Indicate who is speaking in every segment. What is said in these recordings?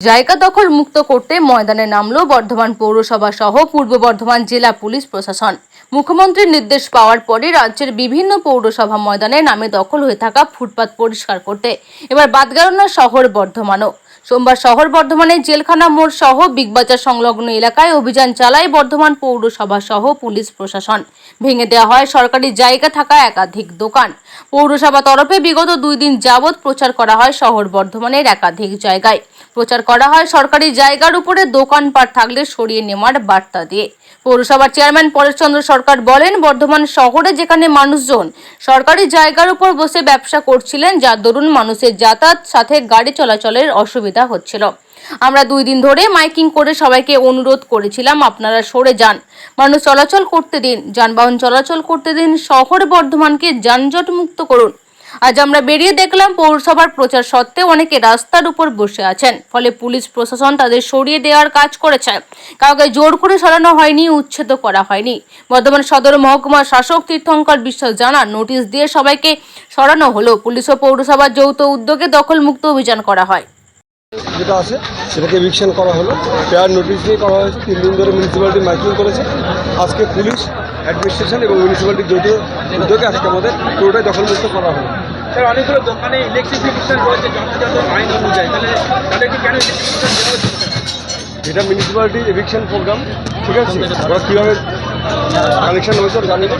Speaker 1: জায়গা দখল মুক্ত করতে ময়দানে নামল বর্ধমান পৌরসভা সহ পূর্ব বর্ধমান জেলা পুলিশ প্রশাসন। মুখ্যমন্ত্রীর নির্দেশ পাওয়ার পরে রাজ্যের বিভিন্ন পৌরসভা ময়দানে নামে দখল হয়ে থাকা ফুটপাত পরিষ্কার করতে এবার বাদ গেল না শহর বর্ধমানও। সোমবার শহর বর্ধমানের জেলখানা মোড় সহ বিগবাজার সংলগ্ন এলাকায় অভিযান চালায় বর্ধমান পৌরসভা সহ পুলিশ প্রশাসন। ভেঙে দেওয়া হয় সরকারি জায়গা থাকা একাধিক দোকান। পৌরসভা তরফে বিগত 2 দিন যাবৎ প্রচার করা হয় শহর বর্ধমানের একাধিক জায়গায়। প্রচার করা হয় সরকারি জায়গার উপরে দোকানপাট থাকলে সরিয়ে নেওয়ার বার্তা দিয়ে। পৌরসভার চেয়ারম্যান পরেশচন্দ্র সরকার বলেন, বর্ধমান শহরে যেখানে মানুষজন সরকারি জায়গার উপর বসে ব্যবসা করছিলেন, যার দরুন মানুষের যাতায়াত সাথে গাড়ি চলাচলের অসুবিধা হচ্ছিল। আমরা 2 দিন ধরে মাইকিং করে সবাইকে অনুরোধ করেছিলাম, আপনারা সরে যান, মানুষ চলাচল করতে দিন, যানবাহন চলাচল করতে দিন, শহর বর্ধমানকে যানজট মুক্ত করুন। আজ আমরা বেরিয়ে দেখলাম পৌরসভার প্রচার সত্ত্বেও অনেকে রাস্তার উপর বসে আছেন। ফলে পুলিশ প্রশাসন তাদের সরিয়ে দেওয়ার কাজ করেছে। কাউকে জোর করে সরানো হয়নি, উচ্ছেদ করা হয়নি। বর্ধমান সদর মহকুমা শাসক তীর্থঙ্কর বিশ্বাস জানান, নোটিশ দিয়ে সবাইকে সরানো হলো। পুলিশ ও পৌরসভার যৌথ উদ্যোগে দখল মুক্ত অভিযান করা হয়।
Speaker 2: যেটা আছে সেটাকে এভিকশন করা হলো, ফেয়ার নোটিশ দিয়ে করা হয়েছে। 3 দিন ধরে মিউনিসিপ্যালিটি মাইকিং করেছে। আজকে পুলিশ, অ্যাডমিনিস্ট্রেশন এবং মিউনিসিপ্যালিটির যৌথ উদ্যোগে আজকে আমাদের পুরোটাই দখলমুক্ত করা হলো।
Speaker 3: স্যার, অনেকগুলো দোকানে ইলেকট্রিফিকেশন রয়েছে যথাযথ আইন অনুযায়ী, তাহলে কি কেন ইলেকট্রিফিকেশন দেওয়া হচ্ছে?
Speaker 2: এটা মিউনিসিপ্যালিটির এভিকশন প্রোগ্রাম, ঠিক আছে। ওরা কীভাবে কানেকশন হয়েছে জানি না,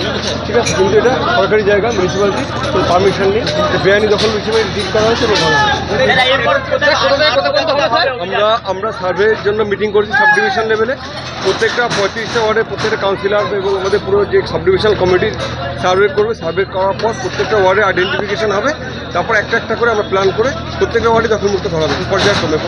Speaker 2: ঠিক আছে, কিন্তু এটা সরকারি জায়গা, মিউনিসিপ্যালিটি কোনো পারমিশন নেই। বেআইনি দখল হিসেবে ঠিক করা হয়েছে এবং ভালো। আমরা সার্ভের জন্য মিটিং করেছি সাব ডিভিশন লেভেলে। প্রত্যেকটা 35টা ওয়ার্ডে প্রত্যেকটা কাউন্সিলর এবং আমাদের পুরো যে সাব ডিভিশনাল কমিটির সার্ভে করবে। সার্ভে করার পর প্রত্যেকটা ওয়ার্ডে আইডেন্টিফিকেশন হবে। তারপর একটা একটা করে আমরা প্ল্যান করে প্রত্যেকটা ওয়ার্ডে দখলমুক্ত করা হবে পর্যায়ক্রমে।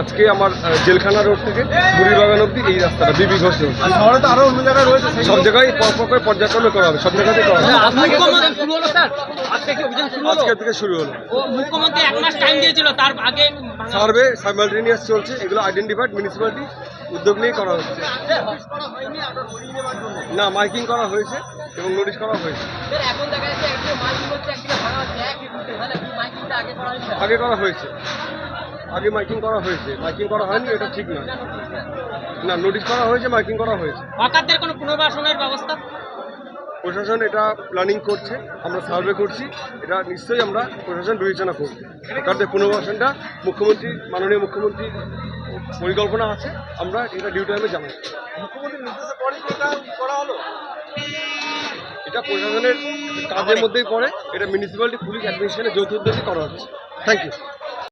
Speaker 2: আজকে আমার জেলখানা রোড থেকে বুড়িবাগান অব্দি এই রাস্তাটা বিবি ঘোষ রোড।
Speaker 3: শহরে তো আরো অন্য জায়গায় রয়েছে,
Speaker 2: সব জায়গায় পরপর করে পর্যায়ক্রমে করা হবে, সব জায়গাতেই করা হবে। আজকে থেকে শুরু হলো।
Speaker 4: মুখ্যমন্ত্রী 1 মাস টাইম দিয়েছিল, তার আগে
Speaker 2: সার্ভে সাইমালটেনিয়াস চলছে। এগুলো আইডেন্টিফাইড মিউনিসিপ্যালিটি উদ্যোগ নিয়েই করা হচ্ছে। না, মাইকিং করা হয়েছে এবং নোটিশ করা হয়েছে। আগে করা হয়েছে, আগে মাইকিং করা হয়েছে। মাইকিং করা হয়নি, এটা ঠিক নয়। না, নোটিশ করা হয়েছে, মাইকিং করা হয়েছে।
Speaker 4: হকারদের কোনো পুনর্বাসনের ব্যবস্থা
Speaker 2: প্রশাসন এটা প্ল্যানিং করছে, আমরা সার্ভে করছি। এটা নিশ্চয়ই আমরা প্রশাসন বিবেচনা করব। হকারদের পুনর্বাসনটা মাননীয় মুখ্যমন্ত্রীর পরিকল্পনা আছে। আমরা এটা ডিউ টাইমে জানাই।
Speaker 3: মুখ্যমন্ত্রীর নির্দেশে পরে করা হলো।
Speaker 2: এটা প্রশাসনের কাজের মধ্যেই পড়ে। এটা মিউনিসিপ্যালিটি, পুলিশ, অ্যাডমিনিস্ট্রেশনের যৌথ উদ্যোগে করা হচ্ছে। Thank you.